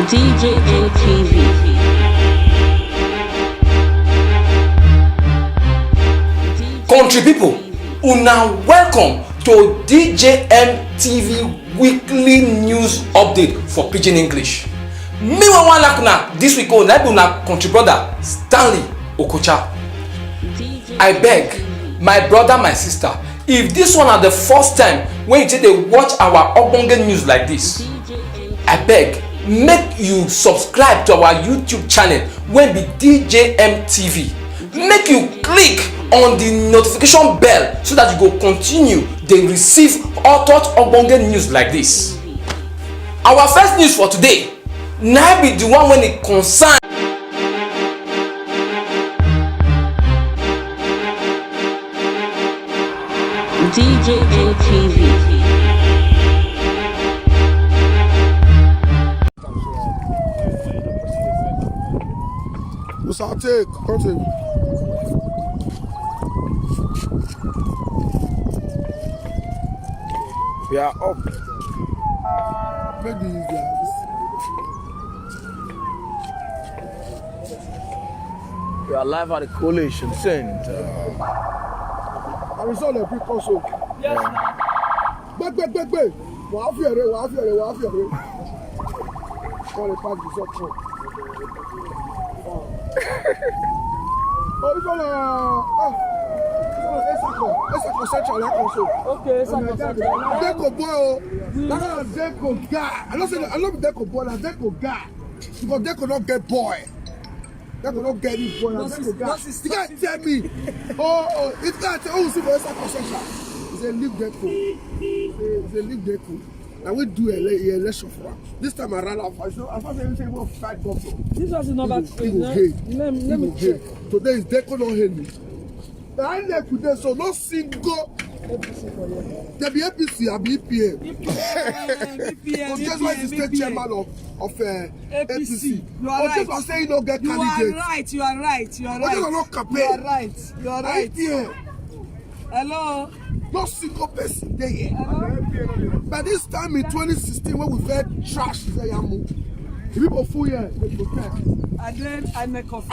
DJA TV. Country people, una welcome to DJM TV weekly news update for Pidgin English. Me wan like this week na be una country brother Stanley Okocha. I beg my brother, my sister, if this one are the first time when you take dey watch our ogbonge news like this, I beg make you subscribe to our YouTube channel wey be DJM TV. Make you click on the notification bell so that you go continue dey receive hot ogbonge news like this. Our first news for today na be the one when e concern DJA TV. Musate, country. We are up. Maybe we are live at the Coalition Center. I saw the pre-console. Yes. Back. Wàá fi èrè. Wọ́n lè pack this up front. Esako Central console. Okay, Esako Central. Deco boy, that's a Deco guy. I love Deco boy, that's Deco guy. Because Deco don't get boy. Deco don't get this boy, that's Deco guy. You can't tell me. It's not super Esako Central. It's a leave Deco. It's a leave Deco. And we do a election for her. This time I ran out. I thought everything was fight government. This was not bad. Let me check. Today is Deco don't hate me. I like today, so no single. There be APC, I be EPM. EPM. Just like the state chairman of APC. You are right. Just saying you don't get candidate. You are right. Hello. No single person there. By this time in 2016, when we had trash, the people full here, they protest. I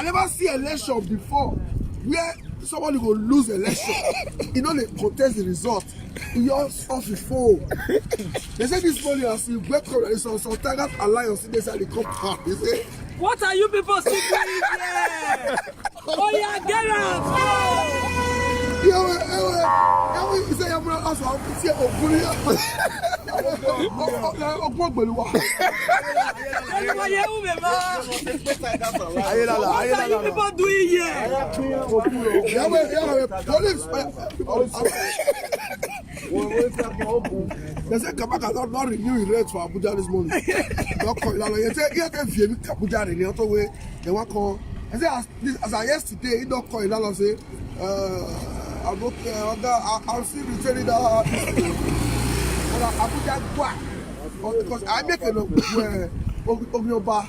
never see election before where somebody will lose election. You know, they contest the result. Yours off the phone. They say this morning, I see some Tigers Alliance, they say they come back. They say, what are you people still doing here? Oh yeah, get out! He said, I'm going to ask how to see a What are you people doing here? They said Kabaka not renew his rates for Abuja this morning. They said, he can view Abuja in the other way. They want to call. I said, as I yesterday, he don't call it. I say, I'm okay. I'll see the training. Abuja Gwa. Because I make it Ognoba.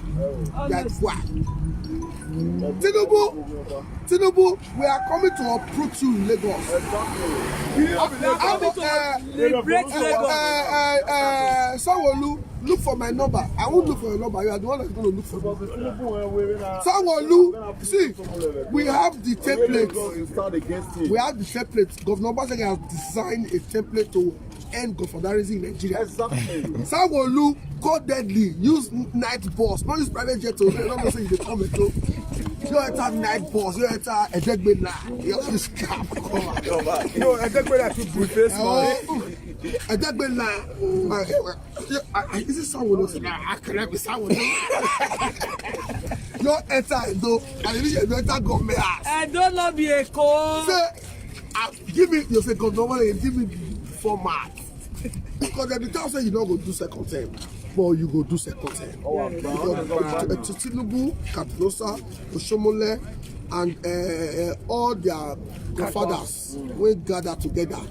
Tinubu, we are coming to uproot you in Lagos. Sanwo-Olu, look for my number. I won't look for your number. You are the one that's going to look for me. Sanwo-Olu, see, we have the template. Governor Obaseki has designed a template to end godfatherism in Nigeria. Exactly. Sanwo-Olu, go deadly, use night bus, not use private jet. So they don't say you come and go. You enter night bus, you enter Edegbena, you use cap. No, Edegbena should be face man. Edegbena, is it Sanwo-Olu? I can't be Sanwo-Olu. You enter Edo, and you enter government house. I don't know be a call. Say, give me, you say government, give me the format. Because at the time say you don't go do second term, but you go do second term. Tinubu, Kaplosa, Oshomole, and all their fathers will gather together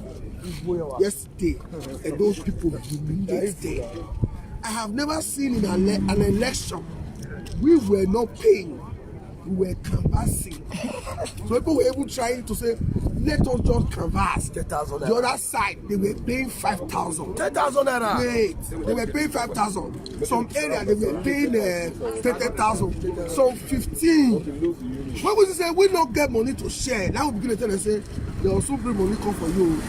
yesterday, and those people yesterday. I have never seen in an election we were not paying we were canvassing. So people were even trying to say, let us just canvass. 10,000 The other side, they were paying 5,000. 10,000 naira. Wait, they were paying 5,000. Some area they were paying 30,000. Some 15. When we say we don't get money to share, now we begin to tell them say they also bring money come for you.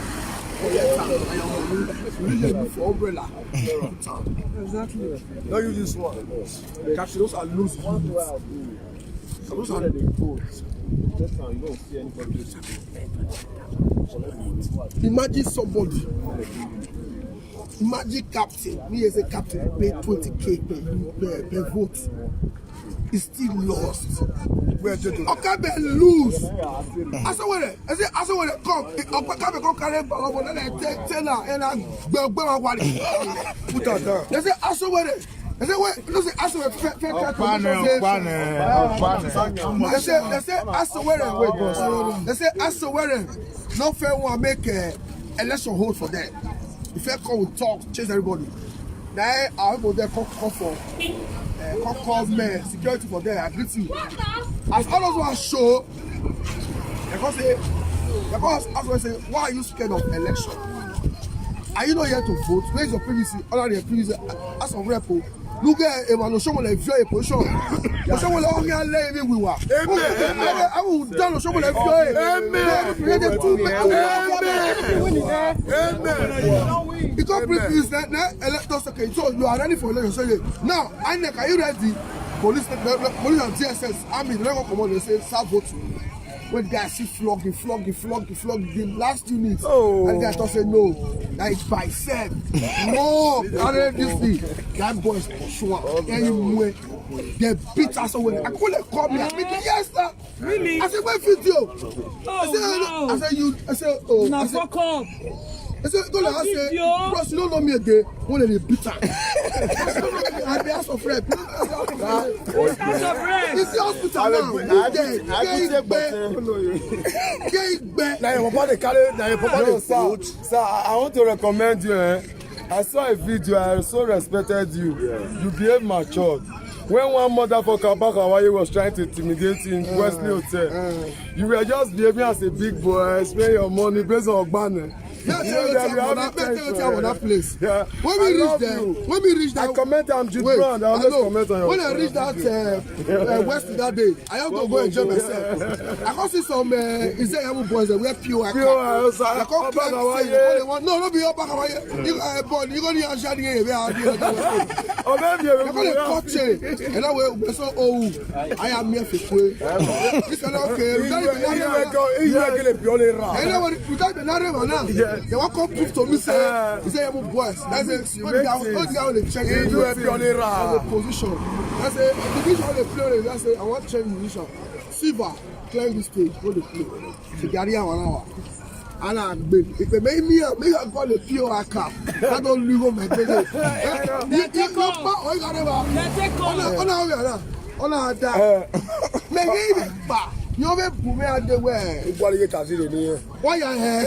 You need for umbrella. Exactly. Don't use this one. Catch those are loose units. Those are imagine somebody. Imagine captain. Me as a captain pay 20K per vote. Is still lost. Okay, but lose. I said, come. Okay, come carry ball. Then I tell her and I put her down. They say, I said, wait. They say, wait. They say, I said, they say, I said, wait. No fair one make election hold for them. If you come, we talk, chase everybody. Now I go there, call for. Call men, security for them, I greet you. As all of us show, because as I say, why are you scared of election? Are you not here to vote? Where is your privacy? Under the privacy, as of repo, look at Emmanuel show when they view a position. The show will only allow me we were. I will down the show when they view. Amen. Because previous now electors okay. So you are ready for election. Now, are you ready? Police and DSS, army, they don't come on and say, start voting. When guys see flogging, the last unit, and guys don't say no, that is by self. No, I read this thing. That boys for sure. Anyway, they beat us away. I couldn't call me. I mean, yes, sir. Really? I said, where video? Oh, I said, oh. Now fuck up. I said, go ahead, I said, bros, you don't know me again. When they beat her. I be asked for rep. House of Rest. It's the hospital now. Now your papa dey carry, now your papa dey food. Sir, I want to recommend you. I saw a video, I so respected you. You behave matured. When one motherfucker back Hawaii was trying to intimidate you in Wesley Hotel, you were just behaving as a big boy, spend your money based on Ogbane. That place. Yeah. When we reach there, I comment on Jude Brown. I always comment on your when I reach that West that day, I have to go enjoy myself. I can see some Israeli boys that wear pure. I can't climb. No, not be up back away. You go to your shady area. Oh, maybe you're going to cut it. And I will so I am here for free. This is okay. They want to come prove to me say he say I'm boys. That's it. When they check the position. That's it. The position they play. That's it. I want to change the position. Silver climb the stage. Go to play. To carry 1 hour. And I beg. If they make me call the POR cap. I don't leave on my bed. You take you be booming at the way. Why you here?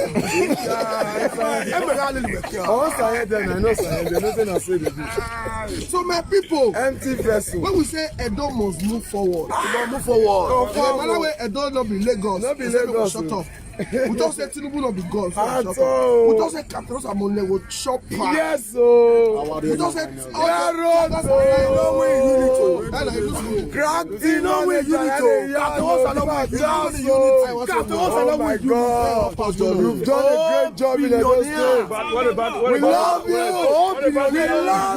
So my people, empty vessel. When we say Edo must move forward, move forward. By the way, Edo not be Lagos. Not be Lagos. Shut up. We don't say Tinubu not be God. We don't say Captain Amone will chop. Yes, so. We don't say. Crack the no way unit. You've done a great job in Edo State. We love you. We love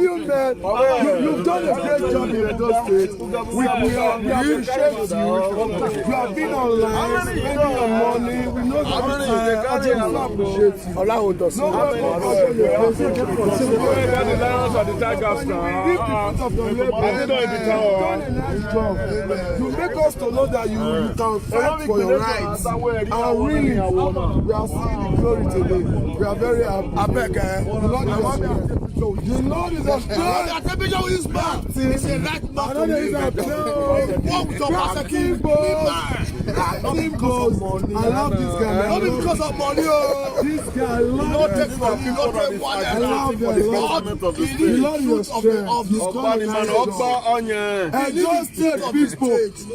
you, man. You've done a great job in Edo State. We appreciate you. You have been online, spending your money. We know that we appreciate you. Allah will do so. You make us to know that you can fight for your rights. And really, we are seeing the glory today. We are very happy. The Lord is a strong. The temperature is back. It's a right back. Walk to Not because of money. I love this guy. Not because of money. This guy, I love this guy. I love you. You love your strength.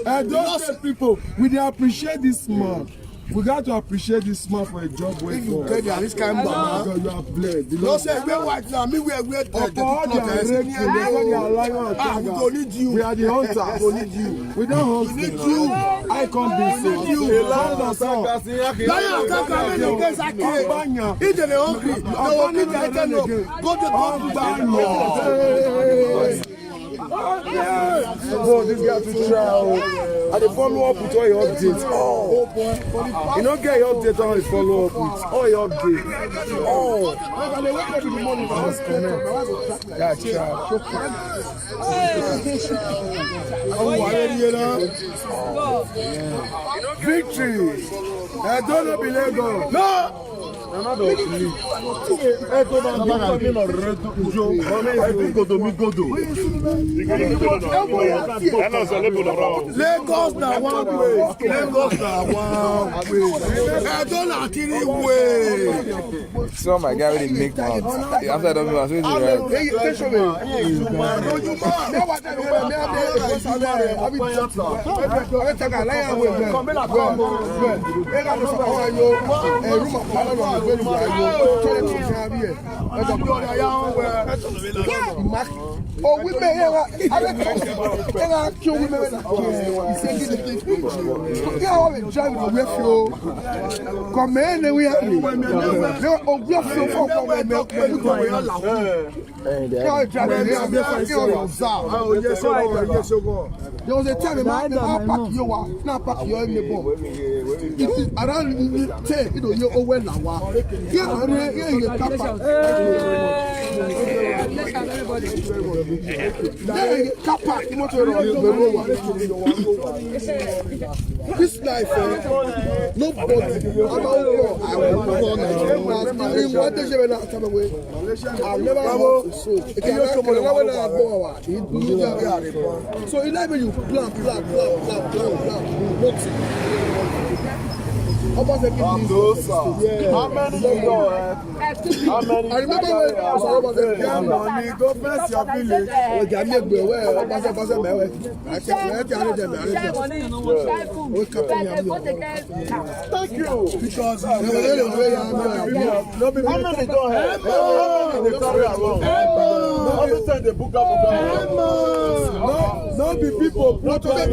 And just people, we appreciate this man. We got to appreciate this man for a job where you get there. This kind of man, you are blessed. Don't say we white now. Me we We don't need you. We are the hunters. We need you. We don't hunt. We need you. I can't be so. If they are hungry, they will keep their turn up. Go to Oh, this guy to try. And they follow up with all your updates. Oh, you don't get your update on his follow up with all your updates. Oh, that's correct. Yeah, victory. I don't know Bilego. No. Lagos na one way. So my guy really make mouth. After that, I was Oh, women, kill women. Come in, we are. There was a time I pack you now pack you in the bomb. It is around 10, you know, you're over now. This life, nobody. So in life you plan. How many you know? I remember when I was money, go bless your village. Thank you. Because how many go ahead? They book up. No be people. Not to make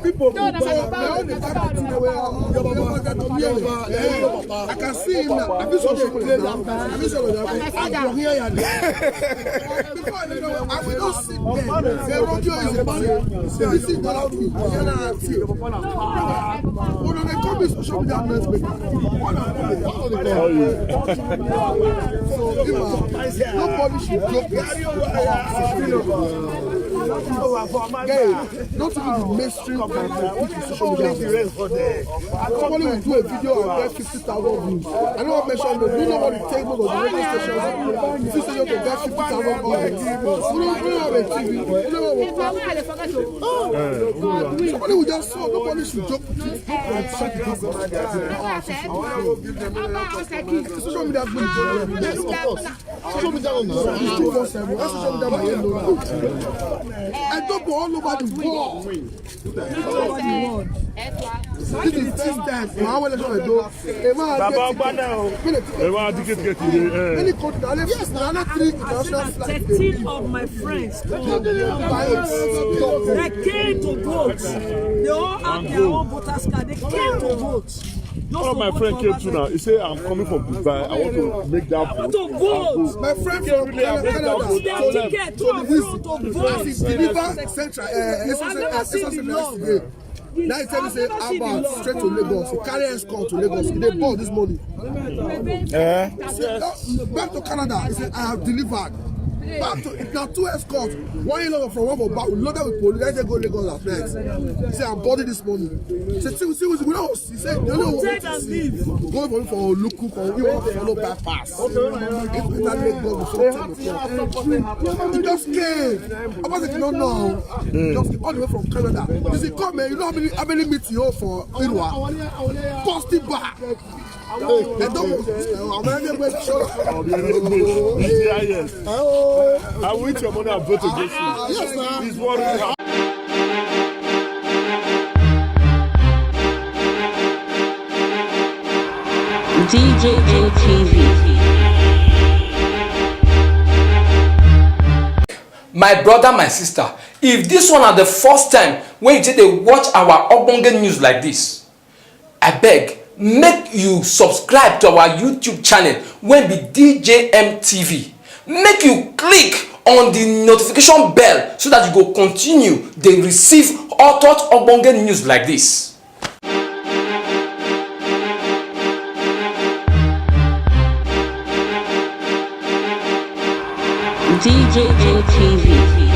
people. I can see him now. I will not sit there. The radio is a man. They sit down with me. When they come to social media, nobody should joke this. Not even the mainstream people social media. Somebody will do a video and get 50,000 views. I don't want to mention them. You know what it takes for the radio stations. If you say you can get 50,000 views, you don't have a TV. You don't have a somebody will just saw. Nobody should joke with you. Social media is going to social media I don't go all over the world. This is the first time. How will I do? Many countries. Yes, another 3 international flights. 13 of my friends they came to vote. They all have their own voters card. They came to vote. One of my friends came to now. He said, I'm coming from Dubai. I want to make that vote. I want to vote. My friend from Canada deliver central. I've never seen the law. Now he tell me say about straight to Lagos. He carry escort to Lagos. They bought this money. Back to Canada. He said I have delivered. Back to now 2 escorts. One in from one for back. We loaded with police. Let's go Lagos last night. He said, I'm boarding this morning. He said, see, we know. He said, the only one to see. Going for me for Luku, for you want to follow that pass. It's better Lagos before 10 o'clock. He just came. I was like, no. Just came all the way from Canada. He said, come man, you know how many meetings you have for Irwa? Cost it back. I will eat your money and vote against you. Yes, sir. He's worried. DJA TV. My brother, my sister, if this one are the first time when you take a watch our ogbonge news like this, I beg, make you subscribe to our YouTube channel when be DJM TV. Make you click on the notification bell so that you go continue dey receive hot ogbonge news like this. DJA TV.